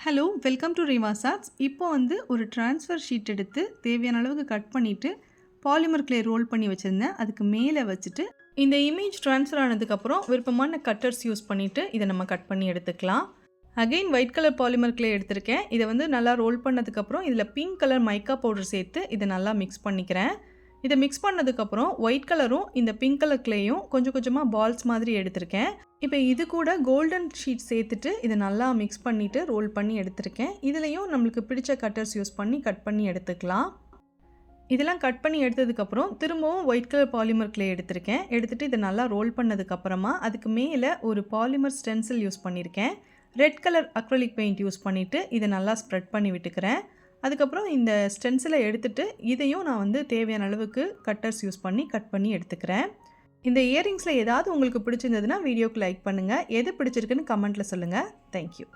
Hello welcome to ரீவாஸ் arts. இப்போ ஒரு transfer sheet எடுத்து தேவையான அளவுக்கு கட் பண்ணிவிட்டு பாலிமர் கிளே ரோல் பண்ணி வச்சுருந்தேன். அதுக்கு மேலே வச்சுட்டு இந்த இமேஜ் ட்ரான்ஸ்ஃபர் ஆனதுக்கப்புறம் விருப்பமான கட்டர்ஸ் யூஸ் பண்ணிவிட்டு இதை நம்ம கட் பண்ணி எடுத்துக்கலாம். Again white colour polymer clay எடுத்திருக்கேன். இதை நல்லா ரோல் பண்ணதுக்கப்புறம் இதில் பிங்க் கலர் மைக்கா பவுடர் சேர்த்து இதை நல்லா மிக்ஸ் பண்ணிக்கிறேன். இதை மிக்ஸ் பண்ணதுக்கப்புறம் ஒயிட் கலரும் இந்த பிங்க் கலர் கிளேயும் கொஞ்சம் கொஞ்சமாக பால்ஸ் மாதிரி எடுத்திருக்கேன். இப்போ இது கூட கோல்டன் ஷீட் சேர்த்துட்டு இதை நல்லா மிக்ஸ் பண்ணிவிட்டு ரோல் பண்ணி எடுத்திருக்கேன். இதுலேயும் நம்மளுக்கு பிடிச்ச கட்டர்ஸ் யூஸ் பண்ணி கட் பண்ணி எடுத்துக்கலாம். இதெல்லாம் கட் பண்ணி எடுத்ததுக்கப்புறம் திரும்பவும் ஒயிட் கலர் பாலிமர் கிளே எடுத்திருக்கேன். எடுத்துகிட்டு இதை நல்லா ரோல் பண்ணதுக்கப்புறமா அதுக்கு மேலே ஒரு பாலிமர் ஸ்டென்சில் யூஸ் பண்ணியிருக்கேன். Red colour acrylic paint use பண்ணிவிட்டு இதை நல்லா ஸ்ப்ரெட் பண்ணி விட்டுக்கிறேன். அதுக்கப்புறம் இந்த ஸ்டென்சிலை எடுத்துகிட்டு இதையும் நான் தேவையான அளவுக்கு கட்டர்ஸ் யூஸ் பண்ணி கட் பண்ணி எடுத்துக்கிறேன். இந்த இயரிங்ஸில் ஏதாவது உங்களுக்கு பிடிச்சிருந்ததுன்னா வீடியோக்கு லைக் பண்ணுங்கள். எது பிடிச்சிருக்குன்னு கமெண்ட்டில் சொல்லுங்கள். தேங்க்யூ.